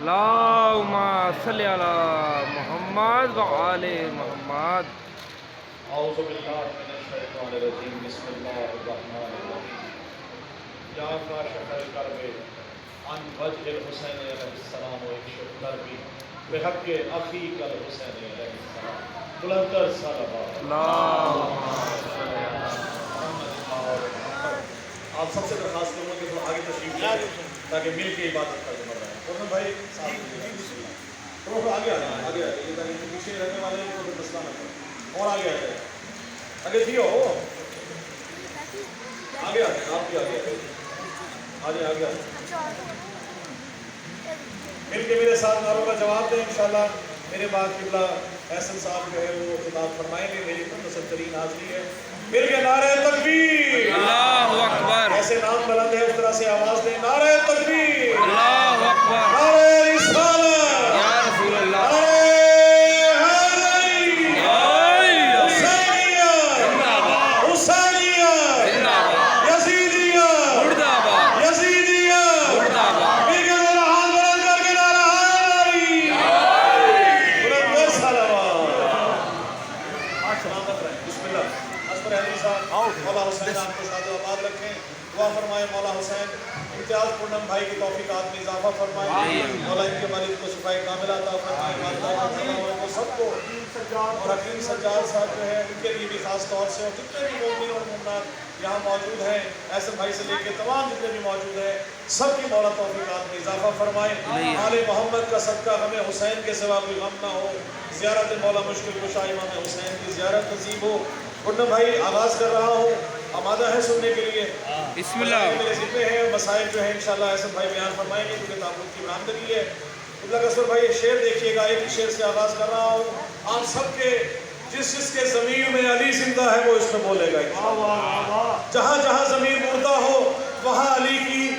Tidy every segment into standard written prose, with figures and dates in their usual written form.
اللہم صلی علی محمد و آل محمد. اعوذ باللہ من الشیطان الرجیم بسم اللہ الرحمن الرحیم. یا کاشف الکرب عن وجہ الحسین علیہ السلام و اکشف کربی بحق اخیک الحسین علیہ السلام. بلندر صلوات. اللہم صلی علی آپ سب سے درخواست کروں کہ آگے تشریف لائیں تاکہ مل کے عبادت کا ذمہ رہے. اور بھائی ساتھ آگے آ جائیں یہ تاکہ پیچھے رہنے والے کو پھر مسئلہ نہ کریں. اور آگے آ جائیں آگے تھی ہو آگے آ جائیں آپ بھی آگے آگے آگے مل کے میرے ساتھ نعروں کا جواب دیں. انشاءاللہ میرے بعد قبلہ احسن صاحب جو ہے وہ خطاب فرمائیں گے. میری مختصر ترین حاضری ہے. مل کے نعرہ تکبیر. اللہ اکبر. ایسے نام بلند ہے اس طرح سے آواز دیں. نعرہ تکبیر. اللہ اکبر. نعرہ رسالت. یا رسول اللہ. مولا حسین آپ کو شاد و آباد رکھیں. دعا فرمائے مولا حسین امتیاز پورنم بھائی کی توفیقات میں اضافہ فرمائے. مولا ان کے والد کو شفائے کاملہ عطا فرمائے. والدہ کو سب کو اور حکیم سجاد صاحب جو ہے ان کے لیے بھی خاص طور سے اور جتنے بھی مومن اور مومنات یہاں موجود ہیں احسن بھائی سے لے کے تمام جتنے بھی موجود ہیں سب کی مولا توفیقات میں اضافہ فرمائے. آل محمد کا صدقہ ہمیں حسین کے سوا کوئی غم نہ ہو. زیارت مولا مشکل کشا امام حسین کی زیارت نصیب ہو. پورنم بھائی آغاز کر رہا ہوں. آمادہ ہے سننے کے لیے؟ بسم اللہ. میرے ذمے ہیں مسائل جو ہے انشاءاللہ احسن بھائی بیان فرمائیں گے کیونکہ تعلق کی برآمدگی ہے. قبلہ قصور بھائی ایک شعر دیکھیے گا. ایک شعر سے آغاز کر رہا ہوں. آپ سب کے جس کے ضمیر میں علی زندہ ہے وہ اس میں بولے گا. جہاں جہاں ضمیر مردہ ہو وہاں علی کی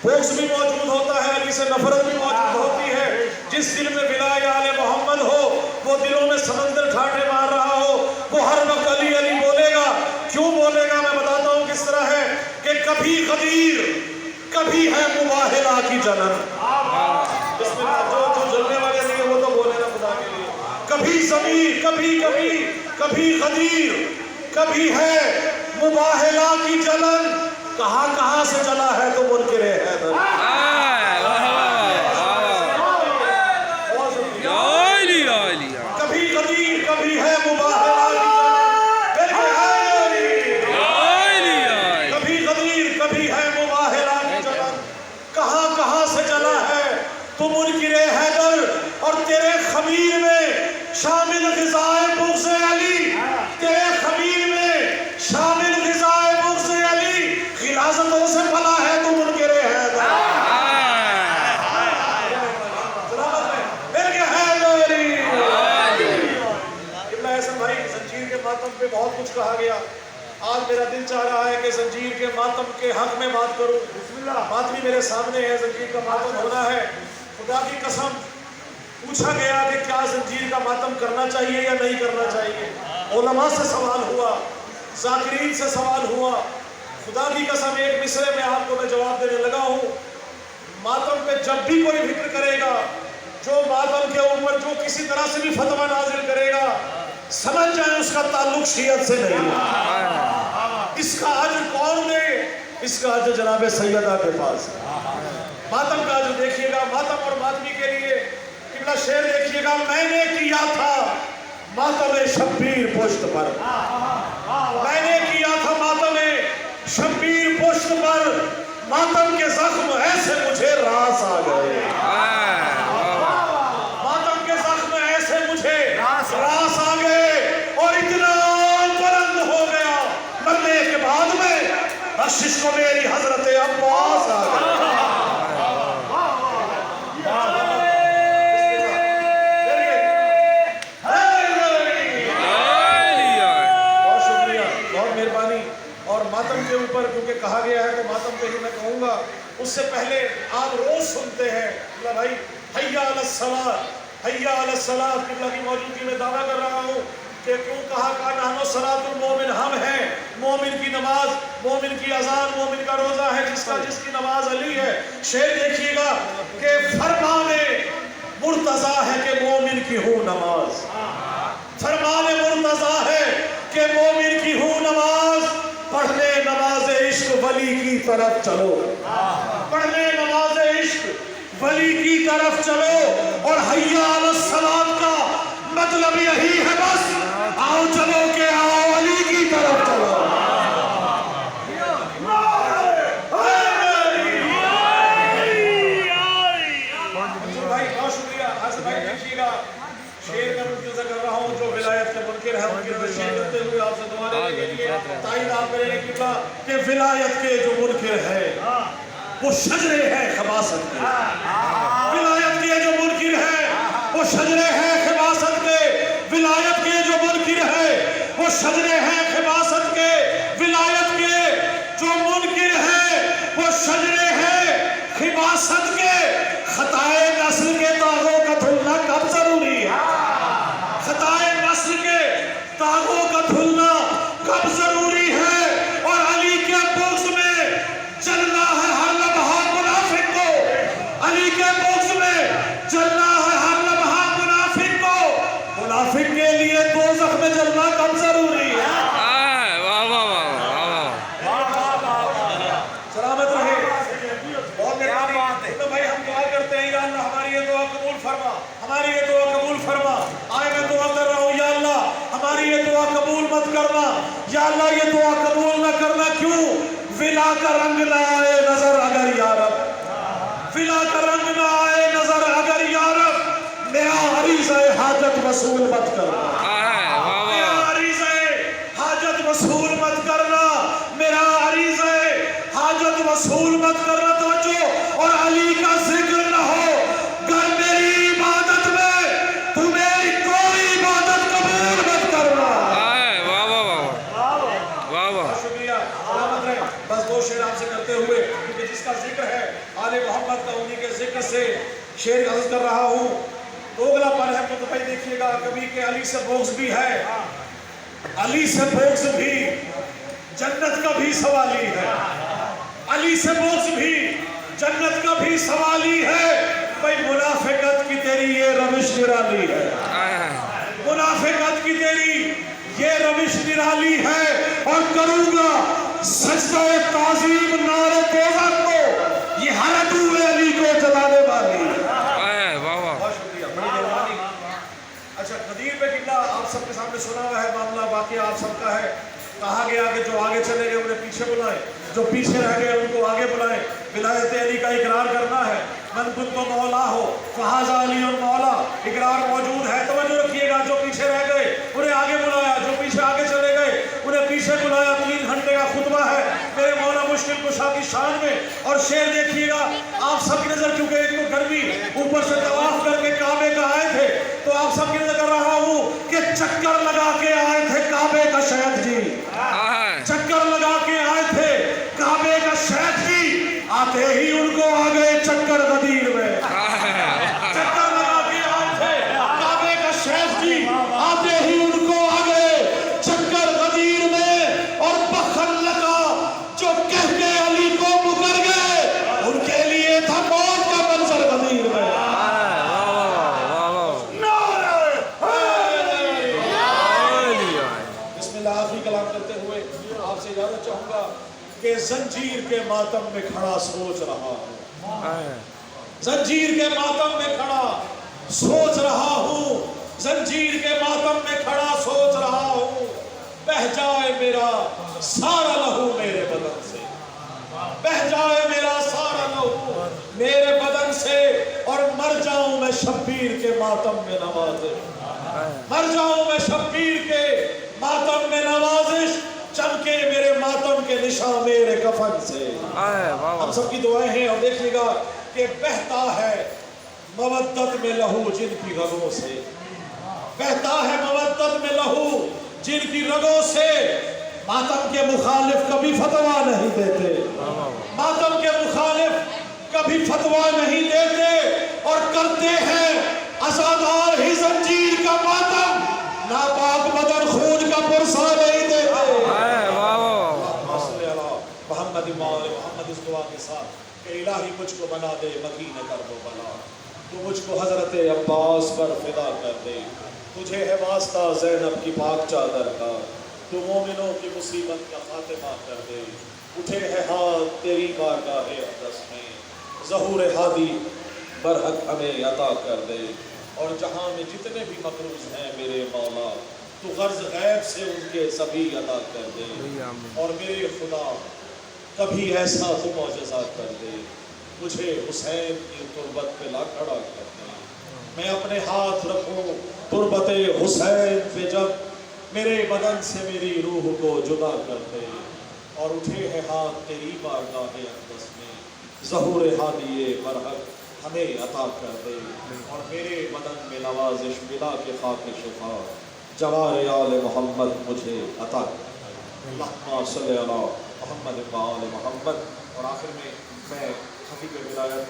بغض بھی موجود ہوتا ہے. علی سے نفرت بھی موجود ہوتی ہے. جس دل میں ولایت آل محمد ہو وہ دلوں میں سمندر ٹھاٹھے مار رہا ہو وہ ہر وقت علی علی بولے گا. کیوں بولے گا میں بتاتا ہوں کس طرح ہے کہ کبھی غدیر کبھی ہے مباہلہ کی جنن. بسم اللہ. جو جلنے والے نہیں ہیں وہ تو بولے نا خدا کے لیے. کبھی ضمیر کبھی غدیر کبھی ہے مباہلہ کی جلن. کہاں کہاں سے چلا ہے تو منکر حیدر. کبھی غدیر کبھی ہے مباہلہ کی جلن. کبھی غدیر کبھی ہے مباہلہ کی جلن. کہاں کہاں سے چلا ہے تو منکر حیدر. اور تیرے خمیر میں شامل غذائے بغض علی. تیرے خمیر میں شامل غذائے بغض علی غلاظتوں سے پلا ہے تو منکر حیدر. ابن احسن بھائی زنجیر کے ماتم پہ بہت کچھ کہا گیا. آج میرا دل چاہ رہا ہے کہ زنجیر کے ماتم کے حق میں بات کروں. ماتمی میرے سامنے ہے. زنجیر کا ماتم ہونا ہے. خدا کی قسم پوچھا گیا کہ کیا زنجیر کا ماتم کرنا چاہیے یا نہیں کرنا چاہیے. علماء سے سوال ہوا, ذاکرین سے سوال ہوا. خدا کی قسم ایک مصرے میں آپ کو میں جواب دینے لگا ہوں. ماتم پہ جب بھی کوئی ذکر کرے گا جو ماتم کے اوپر جو کسی طرح سے بھی فتویٰ نازل کرے گا سمجھ جائیں اس کا تعلق شیعت سے نہیں ہے. اس کا اجر کون دے؟ اس کا اجر جناب سیدہ کے پاس. ماتم کا اجر دیکھیے گا. ماتم اور ماتمی کے لیے قبلہ شعر دیکھیے گا. میں نے کیا تھا ماتم شبیر پشت پر. میں نے کیا تھا ماتم شبیر پشت پر. ماتم کے زخم ایسے مجھے راس آ گئے. ماتم کے زخم ایسے مجھے راس آ گئے اور اتنا بلند ہو گیا مرنے کے بعد میں بخشش کو میری حضرت عباس آ گئے. ماتم کے اوپر کیونکہ کہا گیا ہے تو ماتم پہ ہی میں کہوں گا. اس سے پہلے آپ روز سنتے ہیں قبلہ بھائی حی علی الصلاۃ حی علی الصلاۃ. قبلہ کی موجودگی میں دعویٰ کر رہا ہوں کہ کیوں کہا کہ نحن صلاۃ المومن. ہم ہیں مومن کی نماز. مومن کی اذان مومن کا روزہ ہے، جس کی نماز علی ہے۔ شعر دیکھیے گا کہ فرمان مرتضیٰ ہے کہ مومن کی ہوں نماز، فرمان مرتضیٰ ہے کہ مومن کی ہوں نماز، پڑھنے نماز عشق ولی کی طرف چلو، پڑھنے نماز عشق ولی کی طرف چلو، اور حی علی الصلاۃ کا مطلب یہی ہے بس آؤ چلو کہ آؤ علی کی طرف چلو۔ بھائی بہت شکریہ، حسن بھائی دیکھیے گا شعر کا ملتزہ کر رہا ہوں جو ولایت کے منکر ہے، ان کی شعر کرتے ہوئے آپ سے دعا لینے کے لیے تائید آپ کریں کہ ولایت کے جو منکر ہے وہ شجرے ہیں خباثت کے، ولایت کے جو منکر ہے وہ شجرے ہیں خباثت کے، ولایت کے جو منکر ہے وہ شجرے ہیں خباثت کے، ولایت کے جو منکر ہے وہ شجرے ہیں خباثت کے۔ خطائے نسل کے داغوں کا دھلنا کب ضروری ہے؟ خطائے نسل کے داغوں کا دھلنا کب ضروری ہے؟ اور علی کے بغض میں جلنا ہے ہر لمحہ منافق کو، علی کے بغض میں جلنا ہے ہر لمحہ منافق کو، منافق کے لیے دوزخ میں جلنا کب ضروری ہے؟ سلامت رہے، بہت مہربانی۔ تو بھائی ہم دعا کرتے ہیں یا اللہ ہماری یہ دعا قبول فرما، ہماری یہ دعا قبول فرما۔ آئے میں دعا کر رہا ہوں یا اللہ ہماری یہ دعا قبول مت کرنا، یا اللہ یہ دعا قبول نہ کرنا۔ کیوں؟ ولا کا رنگ نہ آئے نظر اگر یا رب، ولا کا رنگ نہ آئے نظر اگر یا رب، میرا عریضہ حاجت وصول مت کرنا، میرا عریضہ حاجت وصول مت کرنا، میرا عریضہ حاجت وصول مت کرنا۔ توجہ، اور علی کا ذکر نہ ہو گر میری عبادت میں، تو میری کوئی عبادت قبول مت کرنا۔ شکریہ، سلامت رہے۔ بس دو شعر آپ سے کرتے ہوئے، کیونکہ جس کا ذکر ہے آل محمد کا، انہی کے ذکر سے شعر عرض کر رہا ہوں۔ دوگلا پن ہے تو بھائی دیکھیے گا کبھی کہ علی سے بغض بھی ہے، علی سے بغض بھی جنت کا بھی سوالی ہے، علی سے بغض بھی جنت کا بھی سوالی ہے۔ بھائی منافقت کی تیری یہ روش نرالی ہے، منافقت کی تیری یہ روش نرالی ہے، اور کروں گا سجدہ تعظیم نار دوزخ کو، یہ ہر عدو علی کو جلانے والی ہے۔ بہت شکریہ، بڑی مہربانی۔ اچھا، غدیر پہ قبلہ آپ سب کے سامنے سنا ہوا ہے معاملہ، باقی آپ سب کا ہے۔ کہا گیا کہ جو آگے چلے گئے انہیں پیچھے بلائیں، جو پیچھے رہ گئے ان کو آگے بلائیں۔ ولایت علی کا اقرار کرنا ہے، من کنت مولا ہو فہذا علی مولا، اقرار موجود ہے۔ توجہ رکھیے گا، جو پیچھے رہ گئے انہیں آگے بلایا، جو پیچھے آگے چلے گئے انہیں پیچھے بلایا۔ 3 گھنٹے کا خطبہ ہے میرے مولا مشکل کشا کی شان میں، اور شعر دیکھیے گا آپ سب کی نظر، کیونکہ ایک تو گرمی اوپر سے طواف کر کے کعبے کا آئے تھے، تو آپ سب کی نظر کر رہا ہوں کہ چکر لگا کے آئے تھے کعبے کا شیخ جی، چکر لگا کے آئے تھے کعبے کا شیخ جی، آتے ہی ان کو آ گئے چکر غدیر میں، چکر لگا کے آئے تھے کعبے کا شیخ جی، آتے ہی ان کو آ گئے چکر غدیر میں، اور بخل لگا جو کہہ کے علی کو مکر گئے، ان کے لیے تھا موت کا منظر غدیر میں۔ بسم اللہ، آخری کلام کرتے ہوئے آپ سے اجازت چاہوں گا کہ زنجیر کے ماتم میں کھڑا سوچ رہا ہوں، زنجیر کے ماتم میں کھڑا سوچ رہا ہوں، زنجیر کے ماتم میں کھڑا سوچ رہا ہوں، بہہ جائے میرا سارا لہو میرے بدن سے، بہہ جائے میرا سارا لہو میرے بدن سے، اور مر جاؤں میں شبیر کے ماتم میں نوازش، مر جاؤں میں شبیر کے ماتم میں نوازش، چمکے میرے ماتم کے نشان میرے کفن سے۔ ہم سب کی دعائیں ہیں، اور دیکھیے گا کہ بہتا ہے مودت میں لہو جن کی رگوں سے، بہتا ہے مودت میں لہو جن کی رگوں سے، ماتم کے مخالف کبھی فتویٰ نہیں دیتے، ماتم کے مخالف کبھی فتویٰ نہیں دیتے، اور کرتے ہیں عزادار ہی زنجیر کا ماتم، ناپاک بدن خون کا پرسا نہیں دیتے۔ محمد محمد اس دعا کے ساتھ کہ الہی مجھ کو بنا دے مکین کر دو بلا، تو مجھ کو حضرت عباس پر فدا کر دے، تجھے ہے واسطہ زینب کی پاک چادر کا، تو مومنوں کی مصیبت کا خاتمہ کر دے، اٹھے ہے ہاتھ تیری بارگاہ اقدس میں، ظہور ہادی برحق ہمیں عطا کر دے، اور جہاں میں جتنے بھی مقروض ہیں میرے مولا تو غرض غیب سے ان کے سبھی ادا کر دے، اور میرے خدا کبھی ایسا تو معجزہ کر دے، مجھے حسین کی تربت پہ لا کھڑا کر دے، میں اپنے ہاتھ رکھوں تربت حسین پہ جب میرے بدن سے میری روح کو جدا کر دے، اور اٹھے ہے ہاتھ تیری بارگاہ اقدس میں، ظہور ہادی برحق ہمیں عطا کر دے، اور میرے بدن میں نوازش ملا کے خاک شفا جوار آل محمد مجھے عطا کر دے، اللہم صلی علی محمد و آل محمد۔ اور آخر میں خفیق ولایت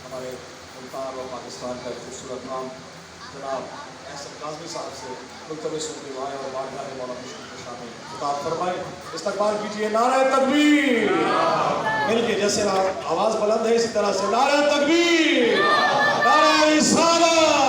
ہمارے ملتان اور پاکستان کا ایک خوبصورت نام جناب احسن کاظمی صاحب سے ملتمس ہوں کہ وہ آئے اور بارگاہ مولا مشکل کے شامل خطاب فرمائے، استقبال کیجیے، نعرہ تکبیر، مل کے جیسے آواز بلند ہے اسی طرح سے نعرہ تکبیر، نعرہ رسالت۔